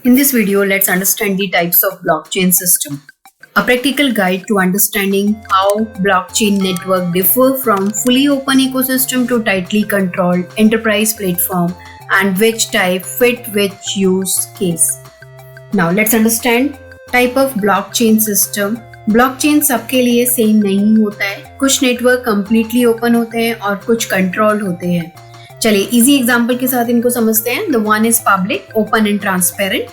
In this video, let's understand the types of blockchain system. A practical guide to understanding how blockchain network differ from fully open ecosystem to tightly controlled enterprise platform and which type fit which use case. Now let's understand type of blockchain system. Blockchain सबके लिए same नहीं होता है. कुछ network completely open होते हैं और कुछ कंट्रोल्ड होते हैं. चलिए इजी एग्जांपल के साथ इनको समझते हैं. The one is public, open and transparent.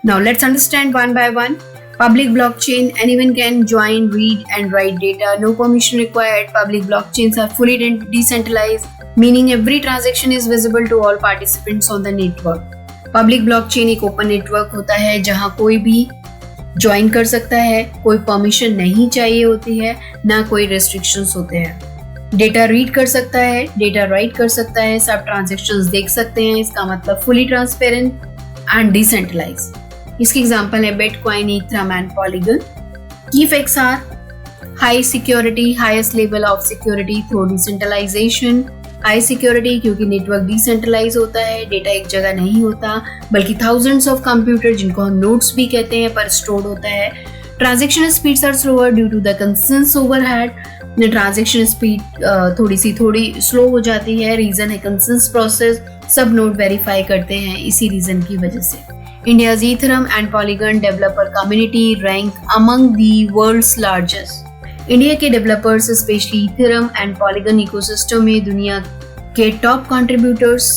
Now let's understand one by one. Public blockchain, anyone can join, read and write data. No permission required. Public blockchains are fully decentralized, meaning every transaction is visible to all participants on the network. Public blockchain एक open network होता है जहाँ कोई भी join कर सकता है, कोई परमिशन नहीं चाहिए होती है, ना कोई रेस्ट्रिक्शंस होते हैं. डेटा रीड कर सकता है, डेटा राइट कर सकता है, सब ट्रांजैक्शंस देख सकते हैं. इसका मतलब फुली ट्रांसपेरेंट एंड डिसेंट्रलाइज. इसकी एग्जांपल है bitcoin, ethereum and polygon. Key facts are high security, highest level of security through decentralization. High security क्योंकि नेटवर्क डिसेंट्रलाइज होता है, डेटा एक जगह नहीं होता बल्कि थाउजेंड्स ऑफ कंप्यूटर जिनको हम नोड्स भी कहते हैं पर स्टोर्ड होता है. Transaction speeds are slower due to the consensus overhead. Transaction speed थोड़ी स्लो हो जाती है. रीजन है कंसेंसस प्रोसेस, सब नोड वेरीफाई करते हैं इसी रीजन की वजह से. India's Ethereum and Polygon developer community rank among the world's largest. India के developers specially Ethereum and Polygon ecosystem में दुनिया के टॉप कंट्रीब्यूटर्स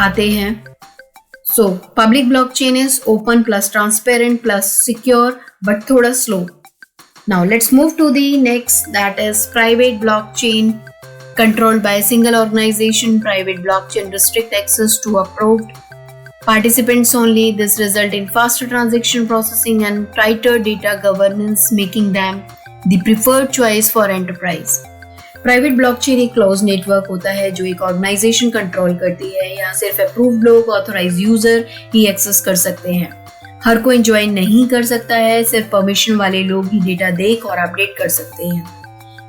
आते हैं. So public blockchain is open plus transparent plus secure but थोड़ा slow. Now let's move to the next, that is private blockchain controlled by a single organization. Private blockchain restrict access to approved participants only. This result in faster transaction processing and tighter data governance, making them the preferred choice for enterprise. Private blockchain एक close network होता है जो एक organisation control करती है. यहाँ सिर्फ approved लोग, ऑथराइज्ड यूजर ही एक्सेस कर सकते हैं. हर कोई ज्वाइन नहीं कर सकता है, सिर्फ परमिशन वाले लोग ही डेटा देख और अपडेट कर सकते हैं.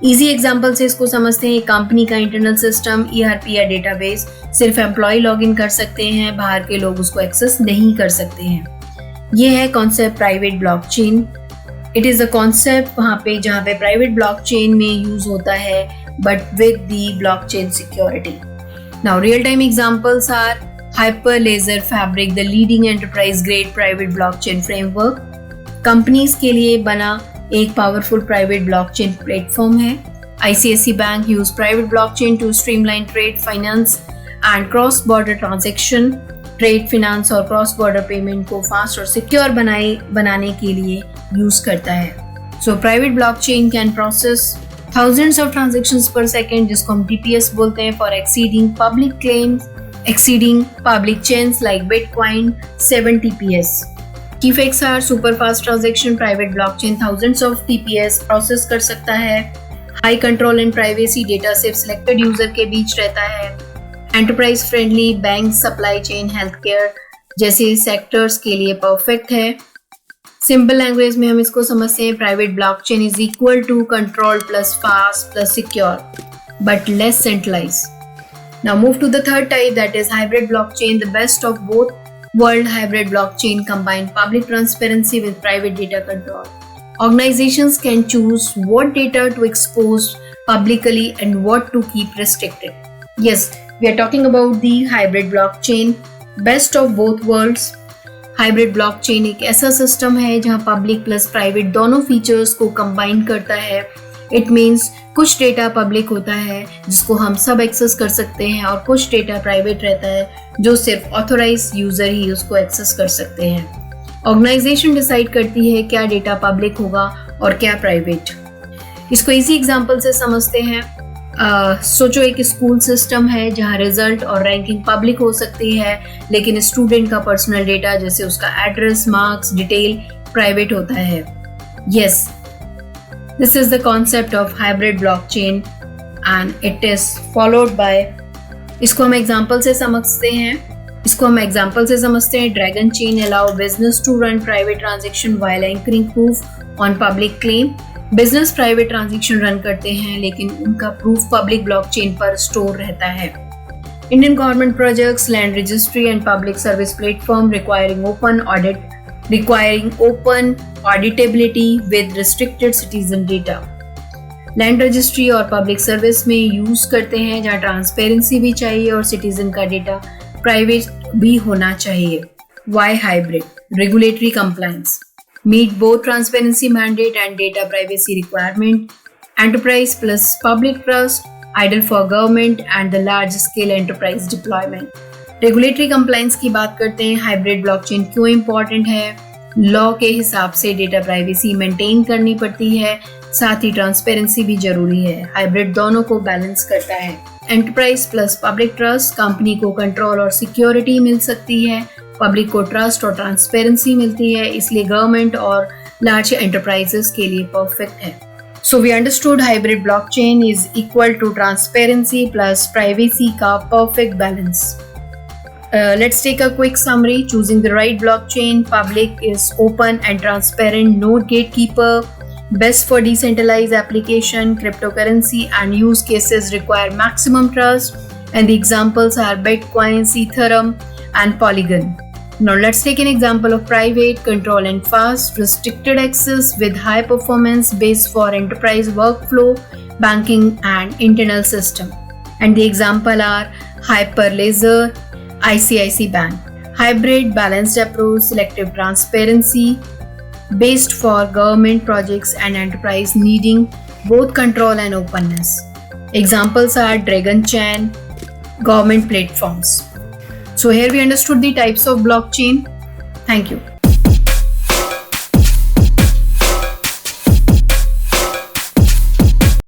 इजी एग्जांपल से इसको समझते हैं. कंपनी का इंटरनल सिस्टम ERP या डेटाबेस सिर्फ एम्प्लॉय लॉगिन कर सकते हैं, बाहर के लोग उसको एक्सेस नहीं कर सकते हैं. ये है concept private blockchain. It is a concept वहाँ पे जहाँ पे प्राइवेट ब्लॉकचेन में यूज होता है but with the blockchain security. Now real time examples are Hyperledger Fabric, the leading enterprise grade private blockchain framework. Companies के लिए बना एक पावरफुल प्राइवेट ब्लॉकचेन प्लेटफॉर्म है. ICICI bank use private blockchain to streamline trade finance and cross border transaction. Trade finance और cross border payment को fast और secure बनाने के लिए यूज करता है. So private blockchain can process thousands of transactions पर सेकेंड, जिसको हम TPS बोलते हैं, for exceeding public claims, exceeding public chains like Bitcoin 7 TPS. Key facts are super fast transaction. Private blockchain thousands of TPS process कर सकता है. High control and privacy, data सिर्फ selected user के बीच रहता है. Enterprise friendly, bank, supply chain, healthcare जैसे sectors के लिए perfect है. Simple language में हम इसको समझते हैं. Private blockchain is equal to control plus fast plus secure but less centralized. Now move to the third type, that is hybrid blockchain. The best of both world hybrid blockchain combine public transparency with private data control. Organizations can choose what data to expose publicly and what to keep restricted. Yes, we are talking about the hybrid blockchain, best of both worlds. Hybrid blockchain एक ऐसा system है जहां public plus private दोनों features को combine करता है. It means कुछ data public होता है जिसको हम सब एक्सेस कर सकते हैं और कुछ डेटा प्राइवेट रहता है जो सिर्फ ऑथराइज्ड यूजर ही उसको एक्सेस कर सकते हैं. ऑर्गेनाइजेशन डिसाइड करती है क्या डेटा पब्लिक होगा और क्या प्राइवेट. इसको इसी एग्जांपल से समझते हैं. सोचो एक स्कूल सिस्टम है जहां रिजल्ट और रैंकिंग पब्लिक हो सकती है लेकिन स्टूडेंट का पर्सनल डेटा जैसे उसका एड्रेस, मार्क्स, डिटेल प्राइवेट होता है. Yes, this is the concept of hybrid blockchain and it is followed by, इसको हम एग्जांपल से समझते हैं. Dragon chain allow business to run private transaction while anchoring proof on public claim. Business private transaction run करते हैं लेकिन उनका proof public blockchain पर स्टोर रहता है. Indian government projects, land registry and public service platform requiring open auditability with restricted citizen data. Land registry और public service में use करते हैं जहां ट्रांसपेरेंसी भी चाहिए और सिटीजन का डेटा प्राइवेट भी होना चाहिए. Why hybrid? Regulatory compliance, meet both transparency mandate and data privacy requirement, enterprise plus public trust, ideal for government and the large scale enterprise deployment. Regulatory compliance की बात करते हैं. हाइब्रिड ब्लॉकचेन क्यों important है? Law के हिसाब से data privacy maintain करनी पड़ती है, साथ ही ट्रांसपेरेंसी भी जरूरी है. हाइब्रिड दोनों को बैलेंस करता है. Enterprise plus public trust, company को कंट्रोल और सिक्योरिटी मिल सकती है, पब्लिक को ट्रस्ट और ट्रांसपेरेंसी मिलती है, इसलिए गवर्नमेंट और लार्ज एंटरप्राइजेस के लिए परफेक्ट है. So we understood hybrid blockchain is equal to transparency plus privacy का perfect balance. Let's take a quick summary. Choosing the right blockchain. Public is open and transparent, no gatekeeper. Best for decentralized application. Cryptocurrency and use cases require maximum trust. And the examples are Bitcoin, Ethereum, and Polygon. Now let's take an example of private, control and fast, restricted access with high performance based for enterprise workflow, banking and internal system. And the example are Hyperledger, ICICI Bank. Hybrid, balanced approach, selective transparency, based for government projects and enterprise needing both control and openness. Examples are Dragon Chain, government platforms. So here we understood the types of blockchain. Thank you.